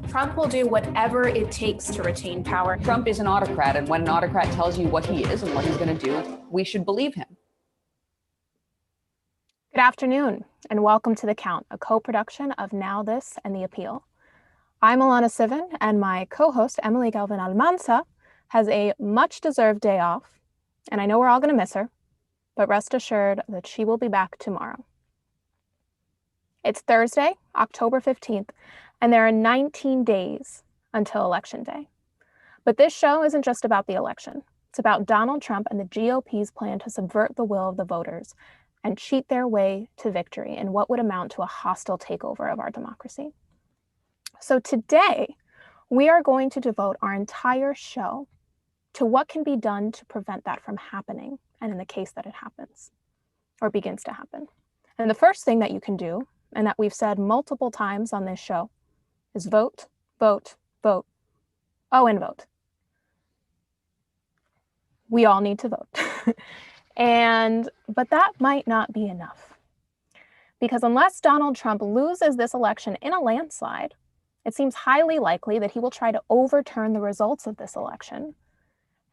Trump will do whatever it takes to retain power. Trump is an autocrat, and when an autocrat tells you what he is and what he's going to do, we should believe him. Good afternoon, and welcome to The Count, a co-production of Now This and The Appeal. I'm Alana Sivan, and my co-host, Emily Galvin Almanza, has a much-deserved day off, and I know we're all going to miss her, but rest assured that she will be back tomorrow. It's Thursday, October 15th, and there are 19 days until Election Day. But this show isn't just about the election. It's about Donald Trump and the GOP's plan to subvert the will of the voters and cheat their way to victory in what would amount to a hostile takeover of our democracy. So today, we are going to devote our entire show to what can be done to prevent that from happening, and in the case that it happens, or begins to happen. And the first thing that you can do, and that we've said multiple times on this show, is vote, vote, vote. Oh, and vote. We all need to vote. But that might not be enough. Because unless Donald Trump loses this election in a landslide, it seems highly likely that he will try to overturn the results of this election,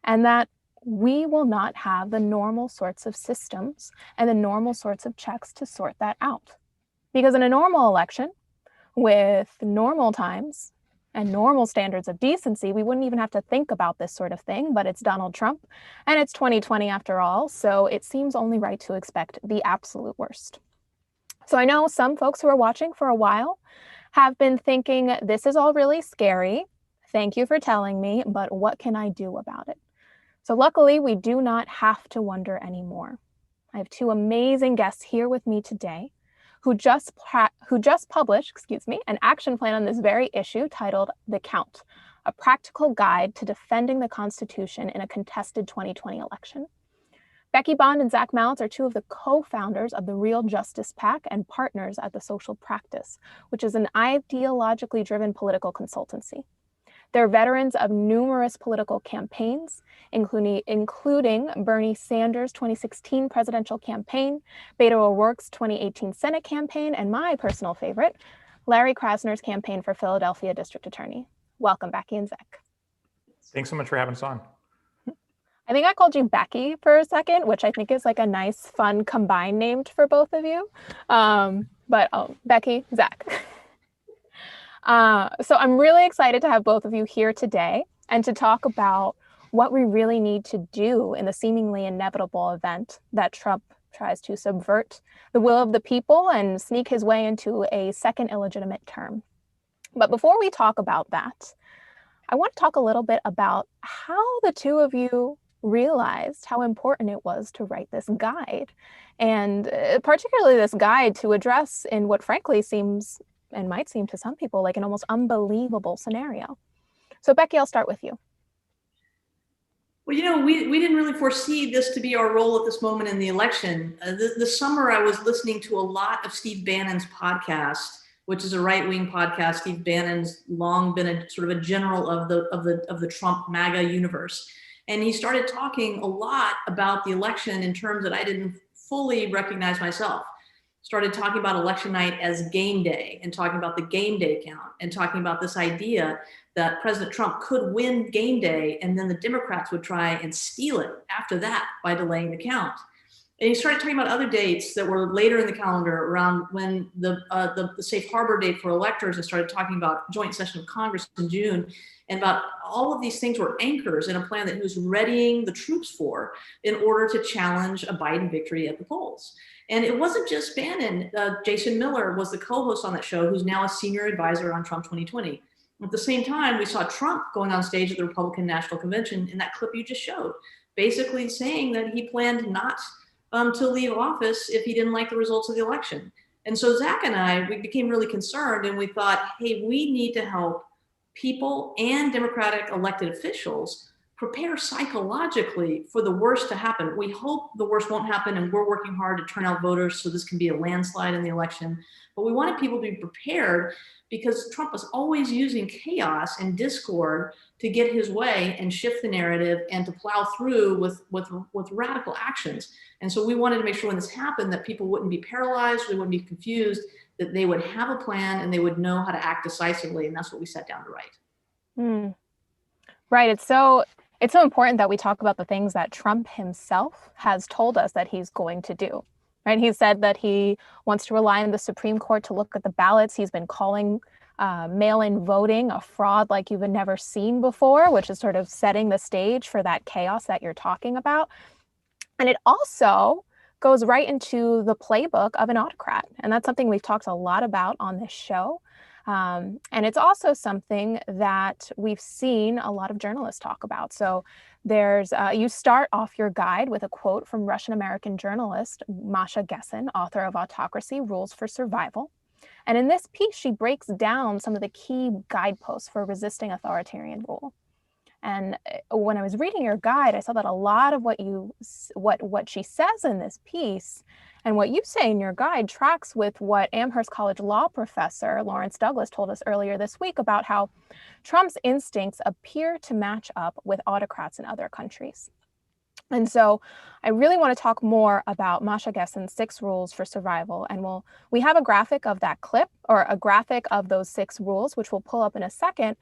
and that we will not have the normal sorts of systems and the normal sorts of checks to sort that out. Because in a normal election, with normal times and normal standards of decency, we wouldn't even have to think about this sort of thing, but it's Donald Trump, and it's 2020 after all, so it seems only right to expect the absolute worst. So I know some folks who are watching for a while have been thinking, this is all really scary. Thank you for telling me, but what can I do about it? So luckily, we do not have to wonder anymore. I have two amazing guests here with me today who just published, an action plan on this very issue titled The Count, a practical guide to defending the Constitution in a contested 2020 election. Becky Bond and Zach Mallitz are two of the co-founders of the Real Justice PAC and partners at The Social Practice, which is an ideologically driven political consultancy. They're veterans of numerous political campaigns, including Bernie Sanders' 2016 presidential campaign, Beto O'Rourke's 2018 Senate campaign, and my personal favorite, Larry Krasner's campaign for Philadelphia District Attorney. Welcome, Becky and Zach. Thanks so much for having us on. I think I called you Becky for a second, which I think is like a nice, fun combined name for both of you. Becky, Zach. So I'm really excited to have both of you here today and to talk about what we really need to do in the seemingly inevitable event that Trump tries to subvert the will of the people and sneak his way into a second illegitimate term. But before we talk about that, I want to talk a little bit about how the two of you realized how important it was to write this guide, and particularly this guide to address in what frankly seems and might seem to some people like an almost unbelievable scenario. So Becky, I'll start with you. Well, we didn't really foresee this to be our role at this moment in the election. This summer, I was listening to a lot of Steve Bannon's podcast, which is a right-wing podcast. Steve Bannon's long been a sort of a general of the Trump MAGA universe. And he started talking a lot about the election in terms that I didn't fully recognize myself. Started talking about election night as game day and talking about the game day count and talking about this idea that President Trump could win game day and then the Democrats would try and steal it after that by delaying the count. And he started talking about other dates that were later in the calendar around when the safe harbor date for electors, and started talking about joint session of Congress in June, and about all of these things were anchors in a plan that he was readying the troops for in order to challenge a Biden victory at the polls. And it wasn't just Bannon. Jason Miller was the co-host on that show, who's now a senior advisor on Trump 2020. At the same time, we saw Trump going on stage at the Republican National Convention in that clip you just showed, basically saying that he planned not to leave office if he didn't like the results of the election. And so Zach and I, we became really concerned, and we thought, hey, we need to help people and Democratic elected officials prepare psychologically for the worst to happen. We hope the worst won't happen, and we're working hard to turn out voters so this can be a landslide in the election. But we wanted people to be prepared because Trump was always using chaos and discord to get his way and shift the narrative and to plow through with radical actions. And so we wanted to make sure when this happened that people wouldn't be paralyzed, they wouldn't be confused, that they would have a plan and they would know how to act decisively. And that's what we sat down to write. Right. It's so important that we talk about the things that Trump himself has told us that he's going to do. Right. He said that he wants to rely on the Supreme Court to look at the ballots. He's been calling mail-in voting a fraud like you've never seen before, which is sort of setting the stage for that chaos that you're talking about. And it also goes right into the playbook of an autocrat. And that's something we've talked a lot about on this show. And it's also something that we've seen a lot of journalists talk about. So there's, you start off your guide with a quote from Russian-American journalist Masha Gessen, author of Autocracy: Rules for Survival. And in this piece, she breaks down some of the key guideposts for resisting authoritarian rule. And when I was reading your guide, I saw that a lot of what she says in this piece and what you say in your guide tracks with what Amherst College law professor Lawrence Douglas told us earlier this week about how Trump's instincts appear to match up with autocrats in other countries. And so I really want to talk more about Masha Gessen's 6 rules for survival. And we have a graphic of that clip, or a graphic of those 6 rules, which we'll pull up in a second.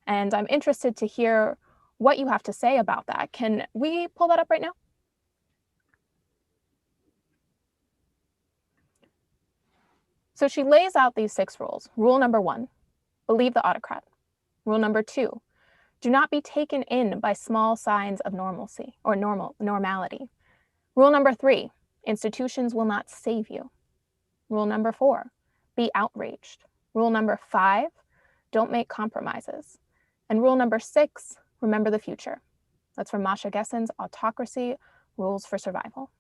And I'm interested to hear what you have to say about that. Can we pull that up right now? So she lays out these 6 rules. Rule number 1, believe the autocrat. Rule number 2, do not be taken in by small signs of normalcy or normality. Rule number 3, institutions will not save you. Rule number 4, be outraged. Rule number 5, don't make compromises. And rule number 6, remember the future. That's from Masha Gessen's Autocracy: Rules for Survival.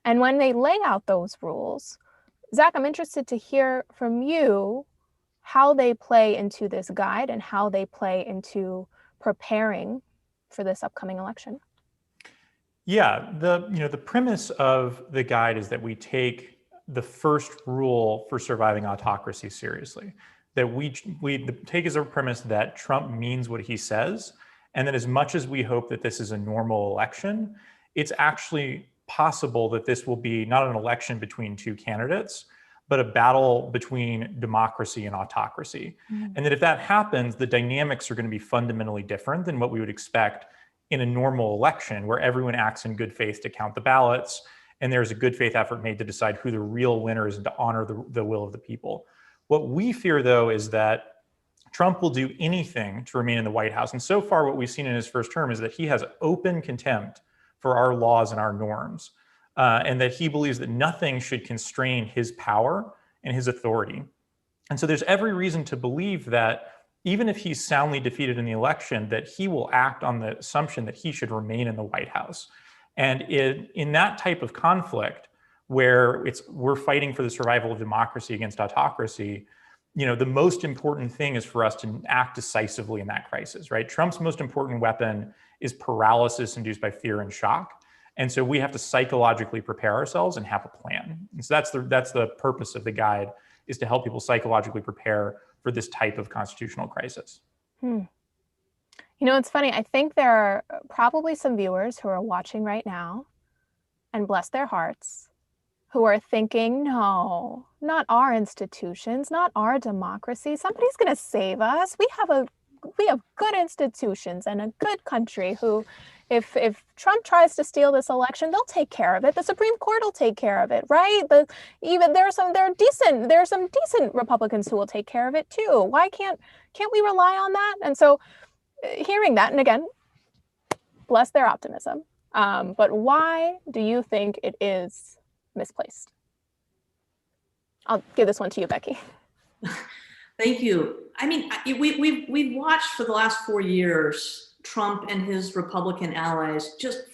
And when they lay out those rules, Zach, I'm interested to hear from you how they play into this guide and how they play into preparing for this upcoming election. Yeah, the premise of the guide is that we take the first rule for surviving autocracy seriously. That we take as a premise that Trump means what he says, and that as much as we hope that this is a normal election, it's actually possible that this will be not an election between 2 candidates, but a battle between democracy and autocracy. And that if that happens, the dynamics are going to be fundamentally different than what we would expect in a normal election, where everyone acts in good faith to count the ballots, and there's a good faith effort made to decide who the real winner is and to honor the will of the people. What we fear, though, is that Trump will do anything to remain in the White House. And so far, what we've seen in his first term is that he has open contempt for our laws and our norms, and that he believes that nothing should constrain his power and his authority. And so there's every reason to believe that even if he's soundly defeated in the election, that he will act on the assumption that he should remain in the White House. And in that type of conflict, where we're fighting for the survival of democracy against autocracy, the most important thing is for us to act decisively in that crisis, right? Trump's most important weapon is paralysis induced by fear and shock. And so we have to psychologically prepare ourselves and have a plan. And so that's the purpose of the guide, is to help people psychologically prepare for this type of constitutional crisis. It's funny. I think there are probably some viewers who are watching right now, and bless their hearts, who are thinking, no, not our institutions, not our democracy. Somebody's going to save us. We have good institutions and a good country who, if Trump tries to steal this election, they'll take care of it. The Supreme Court will take care of it, right? There are some decent Republicans who will take care of it too. Why can't we rely on that? And so hearing that, and again, bless their optimism, but why do you think it is misplaced? I'll give this one to you, Becky. Thank you. I mean, we've watched for the last 4 years Trump and his Republican allies just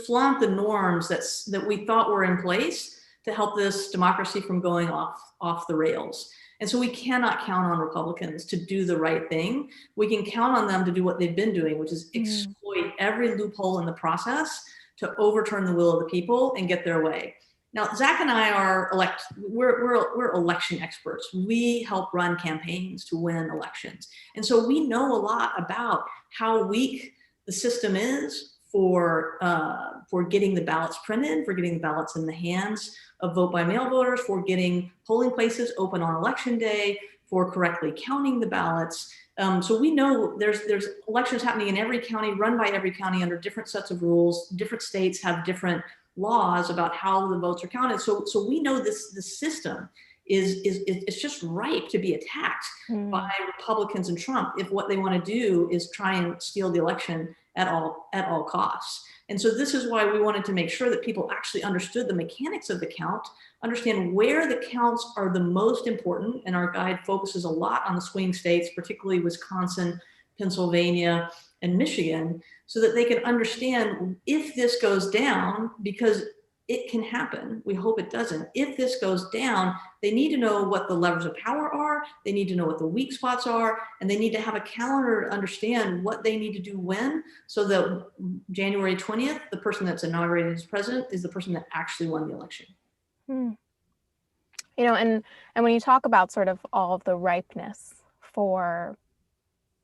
flaunt the norms that we thought were in place to help this democracy from going off the rails. And so we cannot count on Republicans to do the right thing. We can count on them to do what they've been doing, which is exploit every loophole in the process to overturn the will of the people and get their way. Now, Zach and I we're election experts. We help run campaigns to win elections. And so we know a lot about how weak the system is for getting the ballots printed, for getting the ballots in the hands of vote-by-mail voters, for getting polling places open on election day, for correctly counting the ballots. So we know there's elections happening in every county, run by every county under different sets of rules. Different states have different laws about how the votes are counted. So we know this system is just ripe to be attacked by Republicans and Trump if what they want to do is try and steal the election at all costs. And so this is why we wanted to make sure that people actually understood the mechanics of the count, understand where the counts are the most important. And our guide focuses a lot on the swing states, particularly Wisconsin, Pennsylvania, and Michigan, so that they can understand if this goes down, because it can happen. We hope it doesn't. If this goes down, they need to know what the levers of power are. They need to know what the weak spots are, and they need to have a calendar to understand what they need to do when, so that January 20th, the person that's inaugurated as president is the person that actually won the election. You know, and when you talk about sort of all of the ripeness for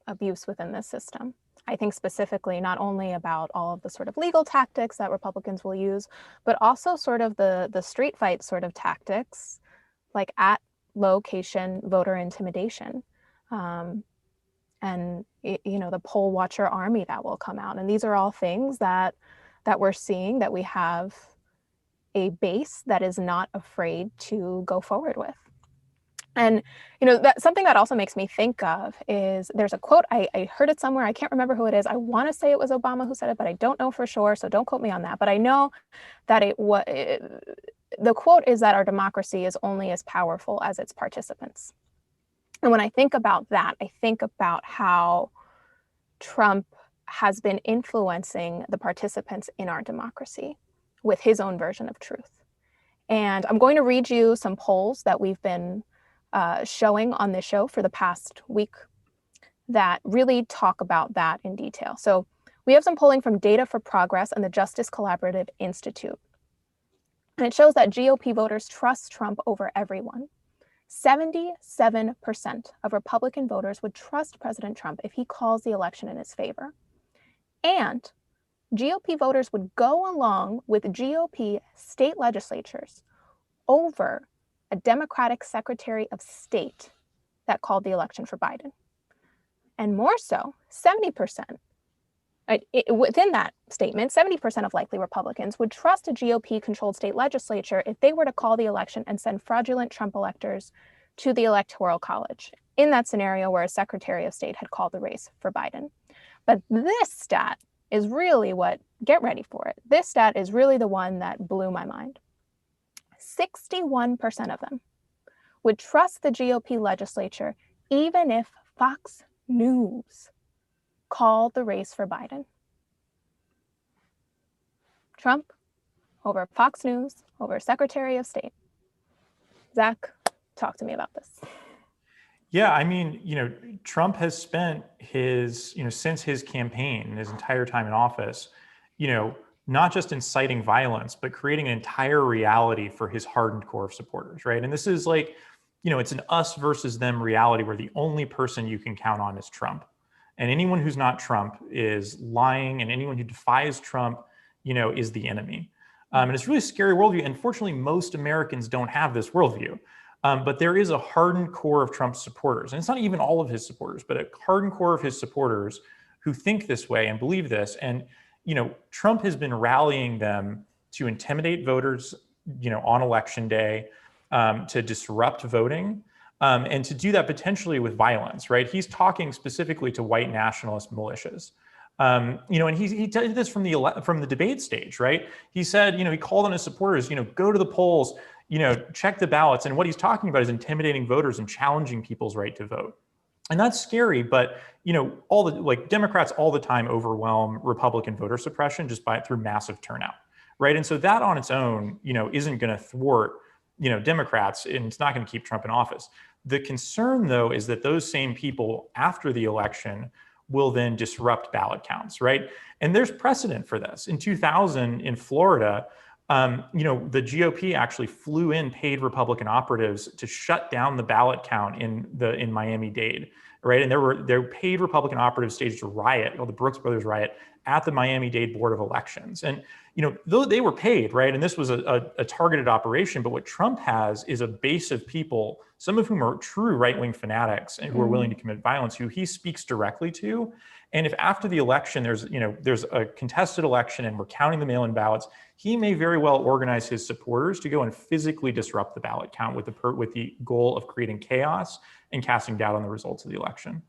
abuse within this system, I think specifically not only about all of the sort of legal tactics that Republicans will use, but also sort of the street fight sort of tactics, like at location voter intimidation, and you know, the poll watcher army that will come out. And these are all things that we're seeing, that we have a base that is not afraid to go forward with. And, you know, that something that also makes me think of is, there's a quote, I heard it somewhere, I can't remember who it is. I want to say it was Obama who said it, but I don't know for sure, so don't quote me on that. But I know that the quote is that our democracy is only as powerful as its participants. And when I think about that, I think about how Trump has been influencing the participants in our democracy with his own version of truth. And I'm going to read you some polls that we've been showing on this show for the past week that really talk about that in detail. So we have some polling from Data for Progress and the Justice Collaborative Institute. And it shows that GOP voters trust Trump over everyone. 77% of Republican voters would trust President Trump if he calls the election in his favor. And GOP voters would go along with GOP state legislatures over a Democratic Secretary of State that called the election for Biden. And more so, 70%, within that statement, 70% of likely Republicans would trust a GOP-controlled state legislature if they were to call the election and send fraudulent Trump electors to the Electoral College, in that scenario where a Secretary of State had called the race for Biden. But this stat is really what, get ready for it, this stat is really the one that blew my mind. 61% of them would trust the GOP legislature even if Fox News called the race for Biden. Trump over Fox News, over Secretary of State. Zach, talk to me about this. Yeah, I mean, you know, Trump has spent his, you know, since his campaign, his entire time in office, you know, not just inciting violence, but creating an entire reality for his hardened core of supporters, right? And this is like, you know, it's an us versus them reality where the only person you can count on is Trump. And anyone who's not Trump is lying, and anyone who defies Trump, you know, is the enemy. And it's a really scary worldview. And fortunately, most Americans don't have this worldview. But there is a hardened core of Trump's supporters. And it's not even all of his supporters, but a hardened core of his supporters who think this way and believe this. And, you know, Trump has been rallying them to intimidate voters, you know, on election day, to disrupt voting, and to do that potentially with violence, right? He's talking specifically to white nationalist militias. You know, and he did this from the debate stage, right? He said, you know, he called on his supporters, you know, go to the polls, you know, check the ballots. And what he's talking about is intimidating voters and challenging people's right to vote. And that's scary, but, you know, Democrats all the time overwhelm Republican voter suppression just through massive turnout, right? And so that on its own, you know, isn't going to thwart, you know, Democrats, and it's not going to keep Trump in office. The concern, though, is that those same people after the election will then disrupt ballot counts, right? And there's precedent for this. In 2000 in Florida, The GOP actually flew in paid Republican operatives to shut down the ballot count in Miami-Dade, right? And there were paid Republican operatives staged a riot, called the Brooks Brothers riot, at the Miami-Dade Board of Elections. And though they were paid, right, and this was a targeted operation, but what Trump has is a base of people, some of whom are true right-wing fanatics and who are willing to commit violence, who he speaks directly to. And if after the election there's a contested election and we're counting the mail-in ballots, he may very well organize his supporters to go and physically disrupt the ballot count with the goal of creating chaos and casting doubt on the results of the election.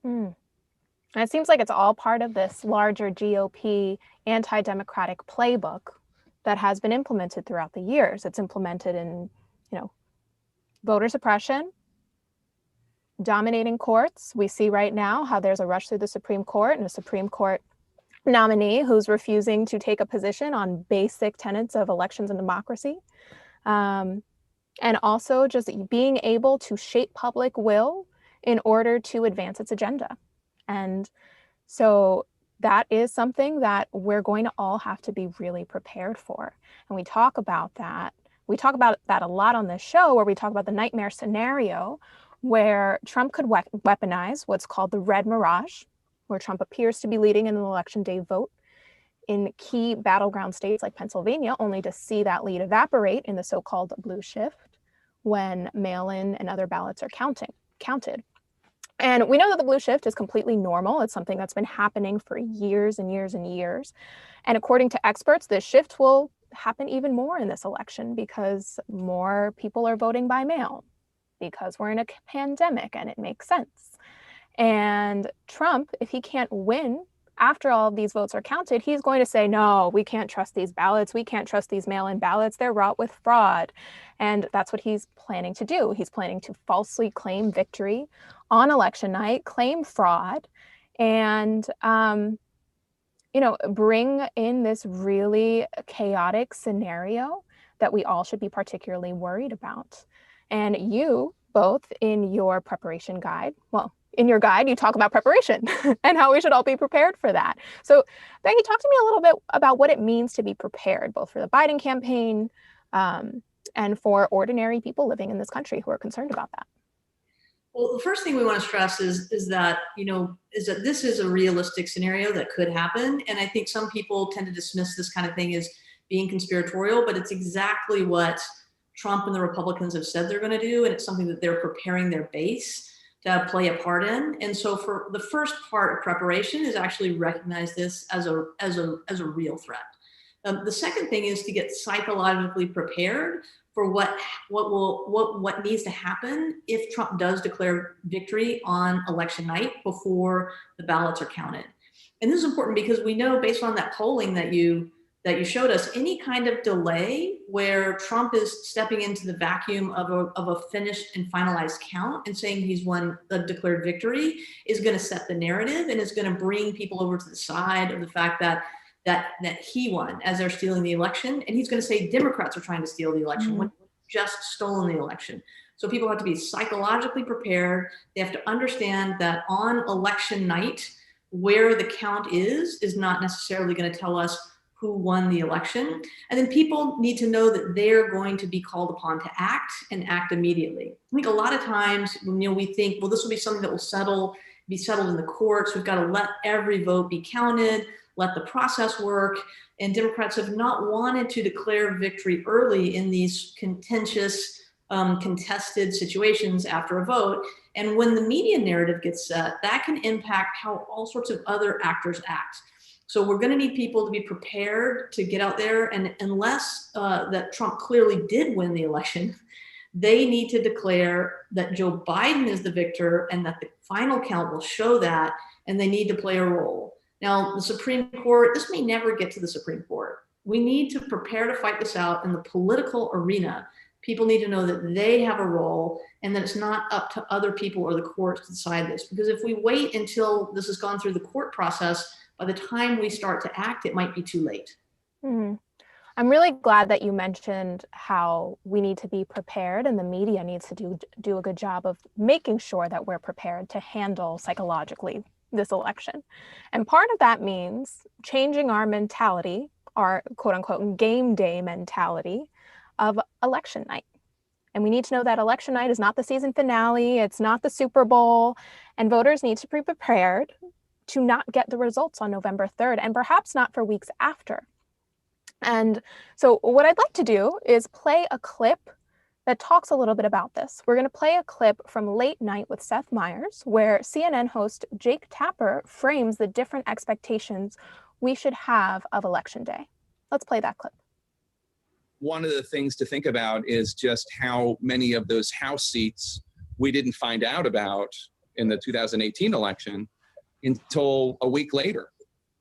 And it seems like it's all part of this larger GOP anti-democratic playbook that has been implemented throughout the years. It's implemented in, voter suppression, dominating courts. We see right now how there's a rush through the Supreme Court and a Supreme Court nominee who's refusing to take a position on basic tenets of elections and democracy. And also just being able to shape public will in order to advance its agenda. And so that is something that we're going to all have to be really prepared for. And we talk about that. We talk about that a lot on this show, where we talk about the nightmare scenario where Trump could weaponize what's called the red mirage, where Trump appears to be leading in an election day vote in key battleground states like Pennsylvania, only to see that lead evaporate in the so-called blue shift when mail-in and other ballots are counted. And we know that the blue shift is completely normal. It's something that's been happening for years and years and years. And according to experts, this shift will happen even more in this election because more people are voting by mail, because we're in a pandemic and it makes sense. And Trump, if he can't win after all of these votes are counted, he's going to say, no, we can't trust these ballots. We can't trust these mail-in ballots. They're wrought with fraud. And that's what he's planning to do. He's planning to falsely claim victory on election night, claim fraud, and, bring in this really chaotic scenario that we all should be particularly worried about. And you both in your preparation guide, in your guide, you talk about preparation and how we should all be prepared for that. So Becky, talk to me a little bit about what it means to be prepared, both for the Biden campaign and for ordinary people living in this country who are concerned about that. Well, the first thing we want to stress is that this is a realistic scenario that could happen. And I think some people tend to dismiss this kind of thing as being conspiratorial, but it's exactly what Trump and the Republicans have said they're going to do. And it's something that they're preparing their base to play a part in. And so for the first part of preparation is actually recognize this as a real threat. The second thing is to get psychologically prepared for what needs to happen if Trump does declare victory on election night before the ballots are counted. And this is important because we know, based on that polling that you showed us, any kind of delay where Trump is stepping into the vacuum of a finished and finalized count and saying he's won a declared victory is going to set the narrative and is going to bring people over to the side of the fact that he won as they're stealing the election. And he's going to say Democrats are trying to steal the election when he's just stolen the election. So people have to be psychologically prepared. They have to understand that on election night, where the count is not necessarily going to tell us who won the election. And then people need to know that they're going to be called upon to act and act immediately. I think a lot of times, we think, well, this will be something that will be settled in the courts. We've got to let every vote be counted, let the process work. And Democrats have not wanted to declare victory early in these contentious, contested situations after a vote. And when the media narrative gets set, that can impact how all sorts of other actors act. So we're going to need people to be prepared to get out there, and unless that Trump clearly did win the election, they need to declare that Joe Biden is the victor and that the final count will show that, and they need to play a role. Now, the Supreme Court, this may never get to the Supreme Court. We need to prepare to fight this out in the political arena. People need to know that they have a role and that it's not up to other people or the courts to decide this. Because if we wait until this has gone through the court process, by the time we start to act, it might be too late. Mm-hmm. I'm really glad that you mentioned how we need to be prepared, and the media needs to do a good job of making sure that we're prepared to handle psychologically this election. And part of that means changing our mentality our quote unquote game day mentality of election night. And we need to know that election night is not the season finale, it's not the Super Bowl, and voters need to be prepared to not get the results on November 3rd, and perhaps not for weeks after. And so what I'd like to do is play a clip that talks a little bit about this. We're going to play a clip from Late Night with Seth Meyers, where CNN host Jake Tapper frames the different expectations we should have of Election Day. Let's play that clip. One of the things to think about is just how many of those House seats we didn't find out about in the 2018 election until a week later.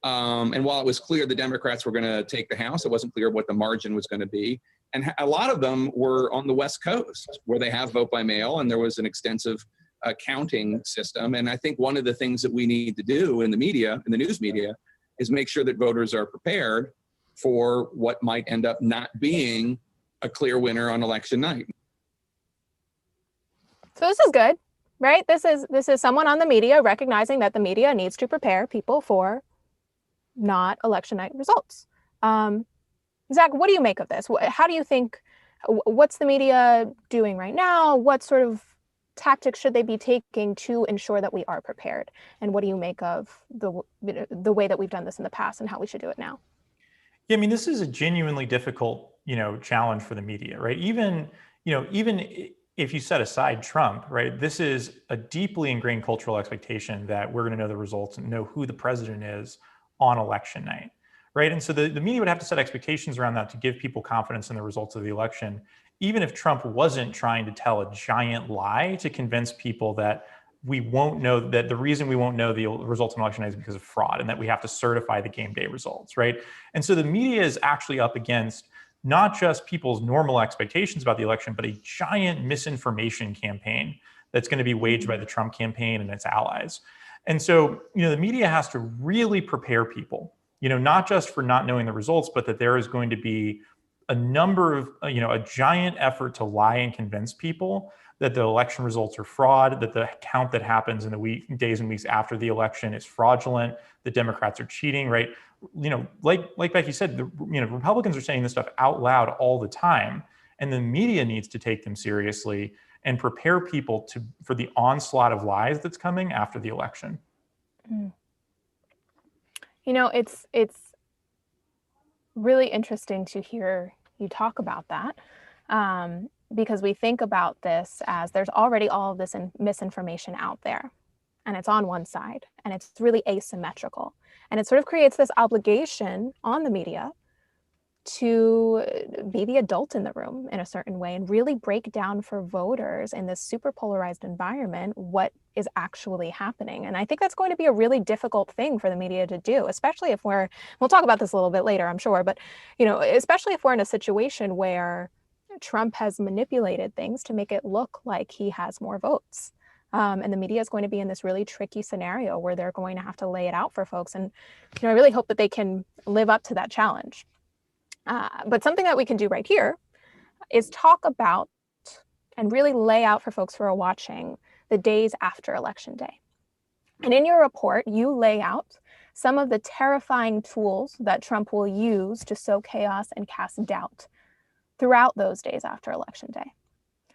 And while it was clear the Democrats were going to take the House, it wasn't clear what the margin was going to be. And a lot of them were on the West Coast, where they have vote by mail, and there was an extensive counting system. And I think one of the things that we need to do in the media, in the news media, is make sure that voters are prepared for what might end up not being a clear winner on election night. So this is good, right? This is someone on the media recognizing that the media needs to prepare people for not election night results. Zach, what do you make of this? How do you think, what's the media doing right now? What sort of tactics should they be taking to ensure that we are prepared? And what do you make of the way that we've done this in the past and how we should do it now? Yeah, I mean, this is a genuinely difficult, challenge for the media, right? Even if you set aside Trump, right, this is a deeply ingrained cultural expectation that we're going to know the results and know who the president is on election night, right? And so the media would have to set expectations around that to give people confidence in the results of the election, even if Trump wasn't trying to tell a giant lie to convince people that we won't know, that the reason we won't know the results of election night is because of fraud and that we have to certify the game day results, right? And so the media is actually up against not just people's normal expectations about the election, but a giant misinformation campaign that's going to be waged by the Trump campaign and its allies. And so, the media has to really prepare people, not just for not knowing the results, but that there is going to be a number of, a giant effort to lie and convince people that the election results are fraud, that the count that happens in the days and weeks after the election is fraudulent, the Democrats are cheating, right? Like Becky said, Republicans are saying this stuff out loud all the time, and the media needs to take them seriously and prepare people for the onslaught of lies that's coming after the election. It's really interesting to hear you talk about that, because we think about this as there's already all of this misinformation out there, and it's on one side, and it's really asymmetrical, and it sort of creates this obligation on the media to be the adult in the room in a certain way and really break down for voters in this super polarized environment what is actually happening. And I think that's going to be a really difficult thing for the media to do, especially if we'll talk about this a little bit later, I'm sure, but especially if we're in a situation where Trump has manipulated things to make it look like he has more votes. And the media is going to be in this really tricky scenario where they're going to have to lay it out for folks. And I really hope that they can live up to that challenge. But something that we can do right here is talk about and really lay out for folks who are watching the days after Election Day. And in your report, you lay out some of the terrifying tools that Trump will use to sow chaos and cast doubt throughout those days after Election Day.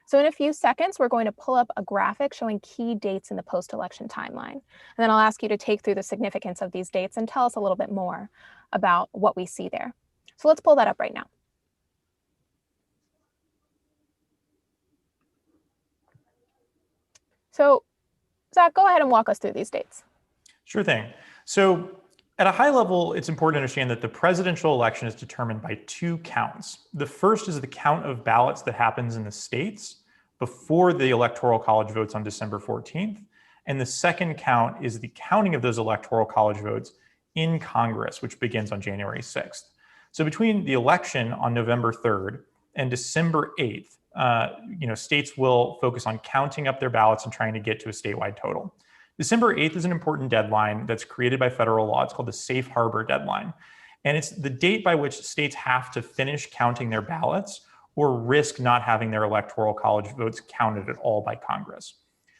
So in a few seconds, we're going to pull up a graphic showing key dates in the post-election timeline. And then I'll ask you to take through the significance of these dates and tell us a little bit more about what we see there. So let's pull that up right now. So Zach, go ahead and walk us through these dates. Sure thing. So at a high level, it's important to understand that the presidential election is determined by two counts. The first is the count of ballots that happens in the states before the Electoral College votes on December 14th. And the second count is the counting of those Electoral College votes in Congress, which begins on January 6th. So between the election on November 3rd and December 8th, states will focus on counting up their ballots and trying to get to a statewide total. December 8th is an important deadline that's created by federal law. It's called the Safe Harbor deadline. And it's the date by which states have to finish counting their ballots or risk not having their Electoral College votes counted at all by Congress.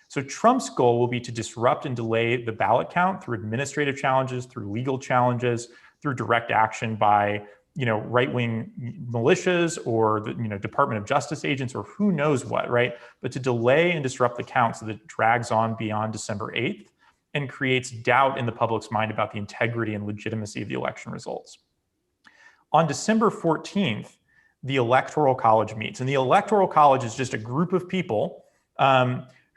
So Trump's goal will be to disrupt and delay the ballot count through administrative challenges, through legal challenges, through direct action by right-wing militias or the Department of Justice agents or who knows what, right? But to delay and disrupt the count so that it drags on beyond December 8th and creates doubt in the public's mind about the integrity and legitimacy of the election results. On December 14th, the Electoral College meets, and the Electoral College is just a group of people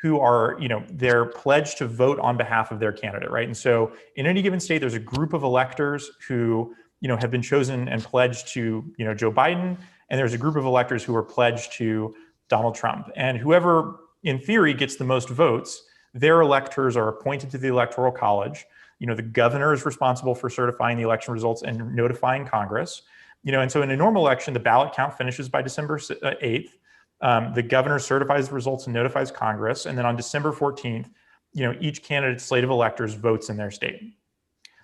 who are, they're pledged to vote on behalf of their candidate, right? And so in any given state, there's a group of electors who, have been chosen and pledged to, Joe Biden, and there's a group of electors who are pledged to Donald Trump. And whoever, in theory, gets the most votes, their electors are appointed to the Electoral College. The governor is responsible for certifying the election results and notifying Congress. And so in a normal election, the ballot count finishes by December 8th. The governor certifies the results and notifies Congress. And then on December 14th, each candidate's slate of electors votes in their state.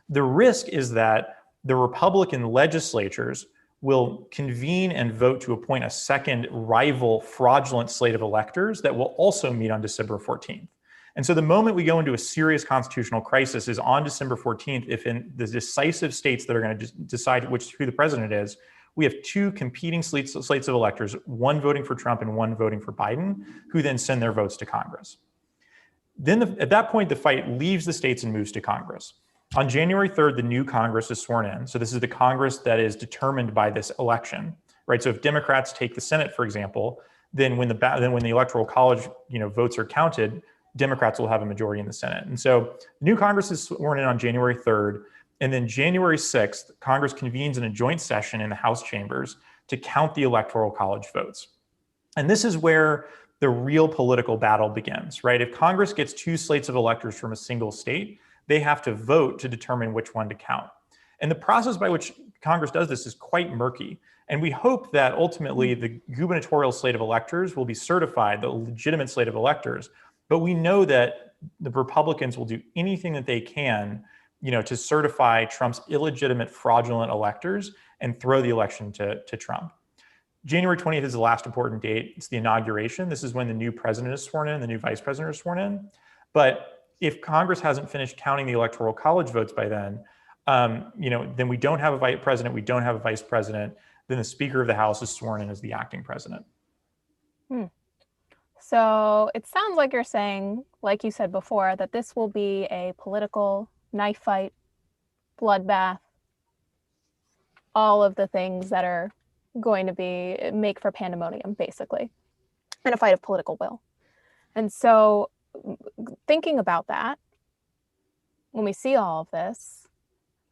The risk is that the Republican legislatures will convene and vote to appoint a second rival fraudulent slate of electors that will also meet on December 14th. And so the moment we go into a serious constitutional crisis is on December 14th, if in the decisive states that are going to decide who the president is, we have two competing slates of electors, one voting for Trump and one voting for Biden, who then send their votes to Congress. Then at that point, the fight leaves the states and moves to Congress. On January 3rd, the new Congress is sworn in. So this is the Congress that is determined by this election, right? So if Democrats take the Senate, for example, then when the Electoral College, votes are counted, Democrats will have a majority in the Senate. And so the new Congress is sworn in on January 3rd. And then January 6th, Congress convenes in a joint session in the House chambers to count the Electoral College votes. And this is where the real political battle begins, right? If Congress gets two slates of electors from a single state, they have to vote to determine which one to count. And the process by which Congress does this is quite murky. And we hope that ultimately the gubernatorial slate of electors will be certified, the legitimate slate of electors. But we know that the Republicans will do anything that they can, to certify Trump's illegitimate, fraudulent electors and throw the election to Trump. January 20th is the last important date. It's the inauguration. This is when the new president is sworn in, the new vice president is sworn in. But if Congress hasn't finished counting the Electoral College votes by then, then we don't have a vice president, we don't have a vice president, then the Speaker of the House is sworn in as the acting president. So it sounds like you're saying, like you said before, that this will be a political knife fight, bloodbath, all of the things that are going to make for pandemonium, basically, and a fight of political will. And so thinking about that, when we see all of this,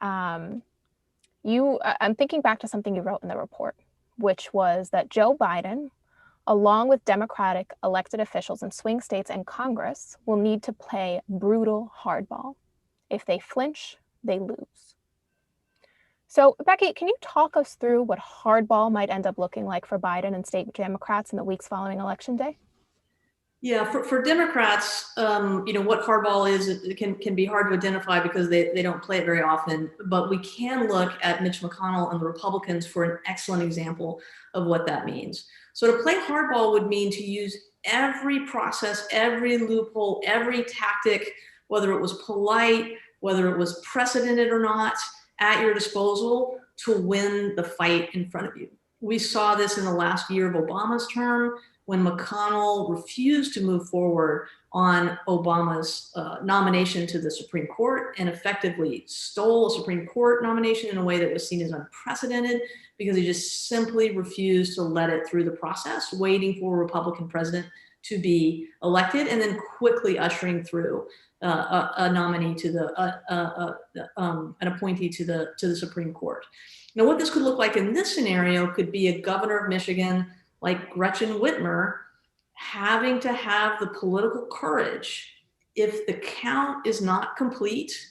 I'm thinking back to something you wrote in the report, which was that Joe Biden, along with Democratic elected officials in swing states and Congress, will need to play brutal hardball. If they flinch, they lose. So, Becky, can you talk us through what hardball might end up looking like for Biden and state Democrats in the weeks following Election Day? Yeah, for Democrats, what hardball is, it can be hard to identify because they don't play it very often. But we can look at Mitch McConnell and the Republicans for an excellent example of what that means. So to play hardball would mean to use every process, every loophole, every tactic, whether it was polite, whether it was precedented or not, at your disposal to win the fight in front of you. We saw this in the last year of Obama's term, when McConnell refused to move forward on Obama's nomination to the Supreme Court and effectively stole a Supreme Court nomination in a way that was seen as unprecedented because he just simply refused to let it through the process, waiting for a Republican president to be elected and then quickly ushering through a nominee to an appointee to the Supreme Court. Now, what this could look like in this scenario could be a governor of Michigan like Gretchen Whitmer having to have the political courage, if the count is not complete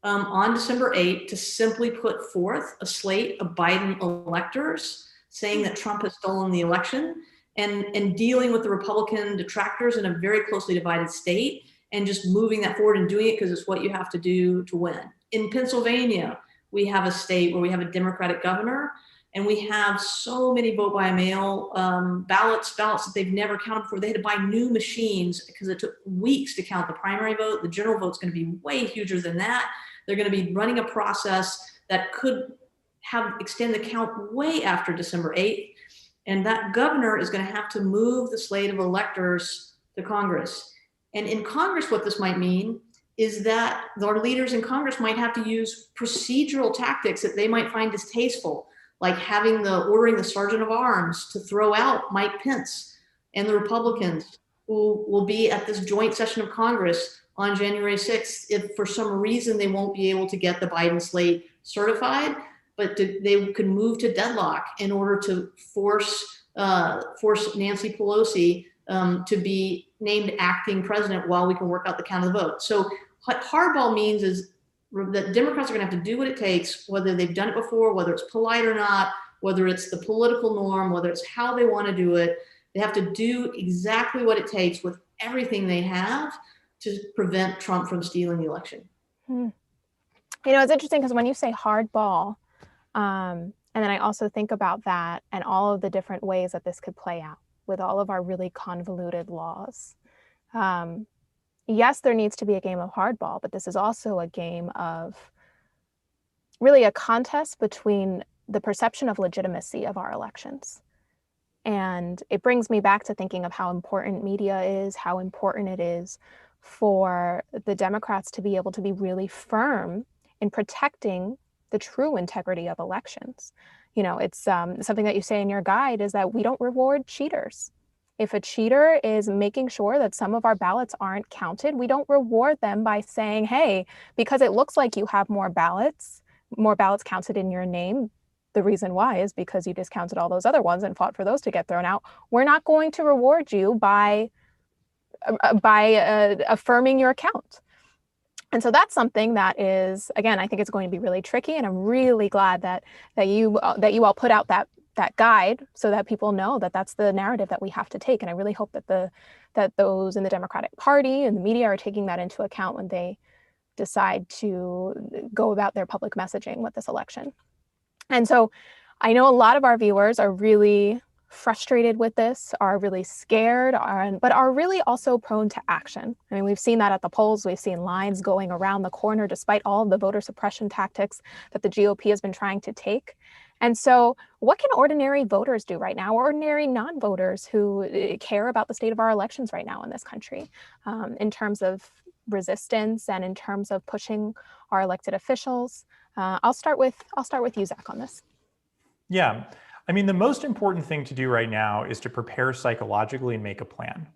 on December 8th, to simply put forth a slate of Biden electors saying that Trump has stolen the election and dealing with the Republican detractors in a very closely divided state and just moving that forward and doing it because it's what you have to do to win. In Pennsylvania, we have a state where we have a Democratic governor, and we have so many vote by mail ballots that they've never counted before. They had to buy new machines because it took weeks to count the primary vote. The general vote's going to be way huger than that. They're going to be running a process that could extend the count way after December 8th. And that governor is going to have to move the slate of electors to Congress. And in Congress, what this might mean is that our leaders in Congress might have to use procedural tactics that they might find distasteful, like ordering the sergeant of arms to throw out Mike Pence and the Republicans who will be at this joint session of Congress on January 6th if for some reason they won't be able to get the Biden slate certified, but they could move to deadlock in order to force Nancy Pelosi to be named acting president while we can work out the count of the vote. So what hardball means is that Democrats are going to have to do what it takes, whether they've done it before, whether it's polite or not, whether it's the political norm, whether it's how they want to do it. They have to do exactly what it takes with everything they have to prevent Trump from stealing the election. You know, it's interesting because when you say hardball, and then I also think about that and all of the different ways that this could play out with all of our really convoluted laws. Yes, there needs to be a game of hardball, but this is also a game of really a contest between the perception of legitimacy of our elections. And it brings me back to thinking of how important media is, how important it is for the Democrats to be able to be really firm in protecting the true integrity of elections. You know, it's something that you say in your guide is that we don't reward cheaters. If a cheater is making sure that some of our ballots aren't counted, we don't reward them by saying, hey, because it looks like you have more ballots counted in your name, the reason why is because you discounted all those other ones and fought for those to get thrown out. We're not going to reward you by affirming your account. And so that's something that is, again, I think it's going to be really tricky. And I'm really glad that you all put out that guide so that people know that that's the narrative that we have to take. And I really hope that those in the Democratic Party and the media are taking that into account when they decide to go about their public messaging with this election. And so I know a lot of our viewers are really frustrated with this, are really scared, but are really also prone to action. I mean, we've seen that at the polls. We've seen lines going around the corner despite all of the voter suppression tactics that the GOP has been trying to take. And so what can ordinary voters do right now, ordinary non-voters who care about the state of our elections right now in this country, in terms of resistance and in terms of pushing our elected officials? I'll start with you, Zach, on this. Yeah. I mean, the most important thing to do right now is to prepare psychologically and make a plan,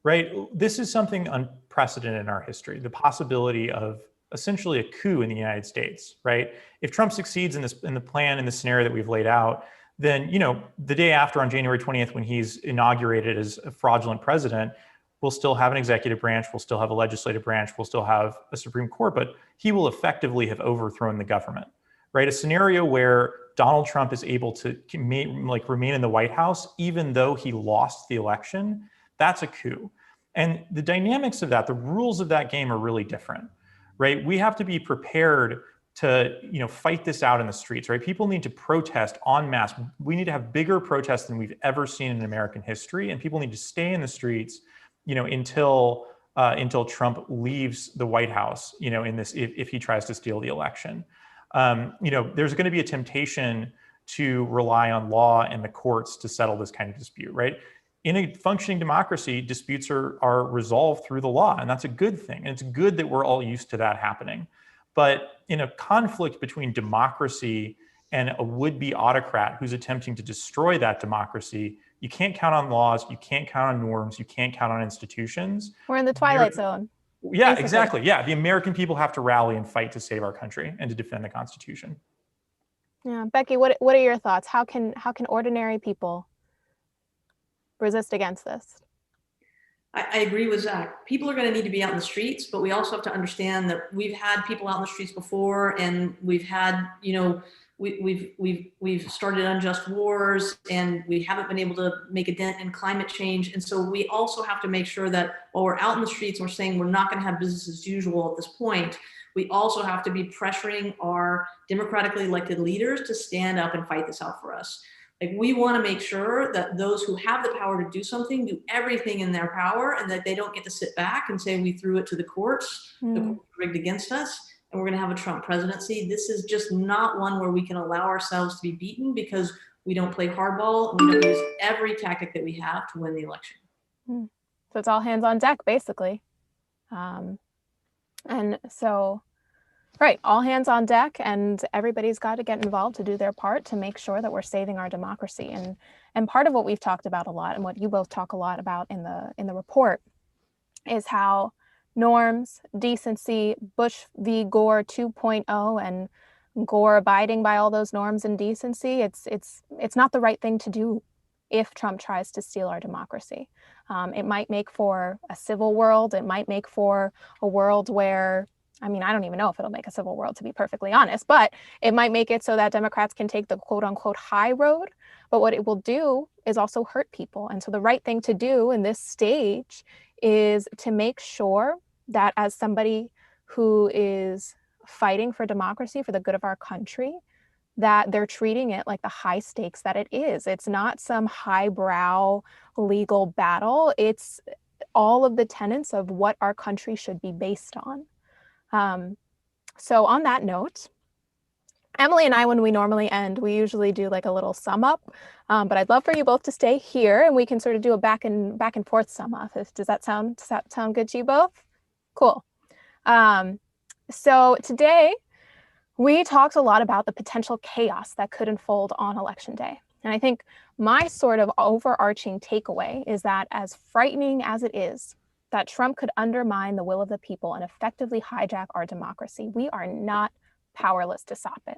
right? This is something unprecedented in our history, the possibility of essentially a coup in the United States, right? If Trump succeeds in the plan, in the scenario that we've laid out, then, you know, the day after on January 20th, when he's inaugurated as a fraudulent president, we'll still have an executive branch, we'll still have a legislative branch, we'll still have a Supreme Court, but he will effectively have overthrown the government, right? A scenario where Donald Trump is able to remain in the White House, even though he lost the election, that's a coup. And the dynamics of that, the rules of that game are really different, right? We have to be prepared to, you know, fight this out in the streets, right? People need to protest en masse. We need to have bigger protests than we've ever seen in American history, and people need to stay in the streets, you know, until Trump leaves the White House, you know, if he tries to steal the election. You know, there's going to be a temptation to rely on law and the courts to settle this kind of dispute, right? In a functioning democracy, disputes are resolved through the law, and that's a good thing. And it's good that we're all used to that happening. But in a conflict between democracy and a would-be autocrat who's attempting to destroy that democracy, you can't count on laws, you can't count on norms, you can't count on institutions. We're in the twilight zone. Yeah, basically. exactly. Yeah, the American people have to rally and fight to save our country and to defend the Constitution. Yeah, Becky, what are your thoughts? How can ordinary people resist against this? I agree with Zach. People are going to need to be out in the streets, but we also have to understand that we've had people out in the streets before, and we've had, you know, we've started unjust wars, and we haven't been able to make a dent in climate change. And so we also have to make sure that while we're out in the streets and we're saying we're not going to have business as usual at this point, we also have to be pressuring our democratically elected leaders to stand up and fight this out for us. Like, we want to make sure that those who have the power to do something do everything in their power, and that they don't get to sit back and say we threw it to the courts, the courts rigged against us. and we're going to have a Trump presidency. This is just not one where we can allow ourselves to be beaten because we don't play hardball and we don't use every tactic that we have to win the election. So it's all hands on deck, basically. And so, right, all hands on deck, and everybody's got to get involved to do their part to make sure that we're saving our democracy. And part of what we've talked about a lot, and what you both talk a lot about in the report, is how norms, decency, Bush v. Gore 2.0, and Gore abiding by all those norms and decency, it's not the right thing to do if Trump tries to steal our democracy. It might make for a civil world. It might make for a world where, I mean, I don't even know if it'll make a civil world, to be perfectly honest, but it might make it so that Democrats can take the quote unquote high road. But what it will do is also hurt people. And so the right thing to do in this stage is to make sure that, as somebody who is fighting for democracy, for the good of our country, that they're treating it like the high stakes that it is. It's not some highbrow legal battle. It's all of the tenets of what our country should be based on. So on that note, Emily and I, when we normally end, we usually do like a little sum up, but I'd love for you both to stay here and we can sort of do a back and forth sum up. Does that sound good to you both? Cool. So today we talked a lot about the potential chaos that could unfold on Election Day. And I think my sort of overarching takeaway is that, as frightening as it is that Trump could undermine the will of the people and effectively hijack our democracy, we are not powerless to stop it.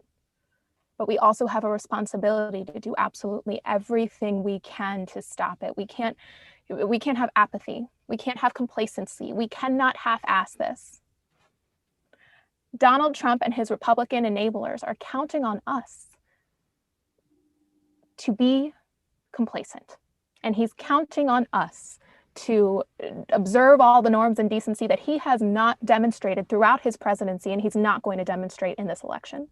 But we also have a responsibility to do absolutely everything we can to stop it. We can't have apathy. We can't have complacency. We cannot half-ass this. Donald Trump and his Republican enablers are counting on us to be complacent. And he's counting on us to observe all the norms and decency that he has not demonstrated throughout his presidency, and he's not going to demonstrate in this election.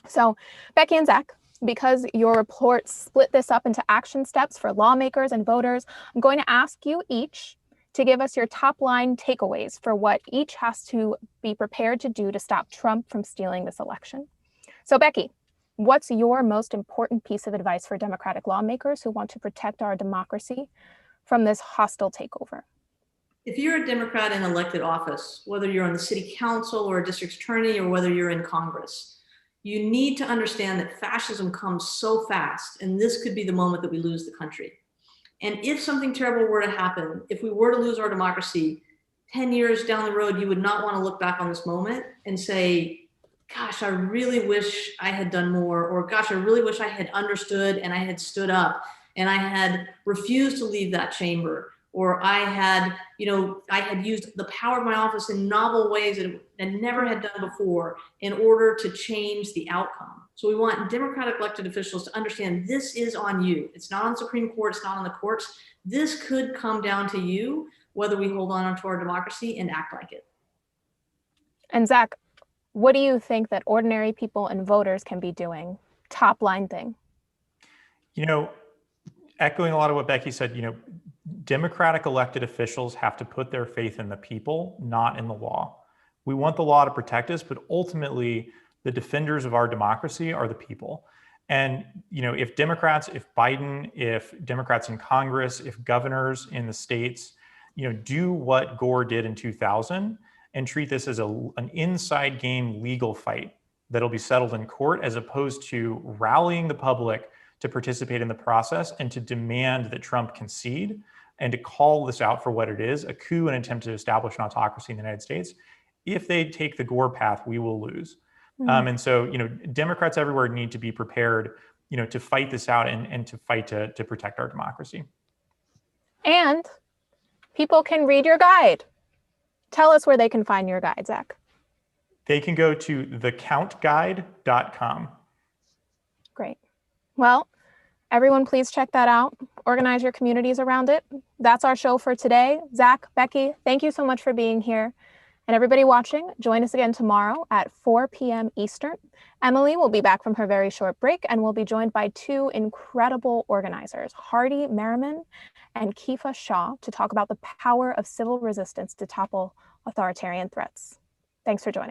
So, Becky and Zach, because your report split this up into action steps for lawmakers and voters, I'm going to ask you each to give us your top line takeaways for what each has to be prepared to do to stop Trump from stealing this election. So Becky, what's your most important piece of advice for Democratic lawmakers who want to protect our democracy from this hostile takeover? If you're a Democrat in elected office, whether you're on the city council or a district attorney or whether you're in Congress, you need to understand that fascism comes so fast, and this could be the moment that we lose the country. And if something terrible were to happen, if we were to lose our democracy, 10 years down the road, you would not want to look back on this moment and say, gosh, I really wish I had done more, or gosh, I really wish I had understood and I had stood up and I had refused to leave that chamber, or I had used the power of my office in novel ways that I never had done before in order to change the outcome. So we want Democratic elected officials to understand this is on you. It's not on the Supreme Court, it's not on the courts. This could come down to you, whether we hold on to our democracy and act like it. And Zach, what do you think that ordinary people and voters can be doing? Top line thing. Echoing a lot of what Becky said, Democratic elected officials have to put their faith in the people, not in the law. We want the law to protect us, but ultimately the defenders of our democracy are the people. And, if Democrats, if Biden, if Democrats in Congress, if governors in the states, do what Gore did in 2000 and treat this as an inside game legal fight that'll be settled in court, as opposed to rallying the public to participate in the process and to demand that Trump concede and to call this out for what it is, a coup, an attempt to establish an autocracy in the United States. If they take the Gore path, we will lose. And so, Democrats everywhere need to be prepared, to fight this out and to fight to protect our democracy. And people can read your guide. Tell us where they can find your guide, Zach. They can go to thecountguide.com. Great. Well, everyone, please check that out. Organize your communities around it. That's our show for today. Zach, Becky, thank you so much for being here. And everybody watching, join us again tomorrow at 4 p.m. Eastern. Emily will be back from her very short break and will be joined by two incredible organizers, Hardy Merriman and Kifa Shaw, to talk about the power of civil resistance to topple authoritarian threats. Thanks for joining.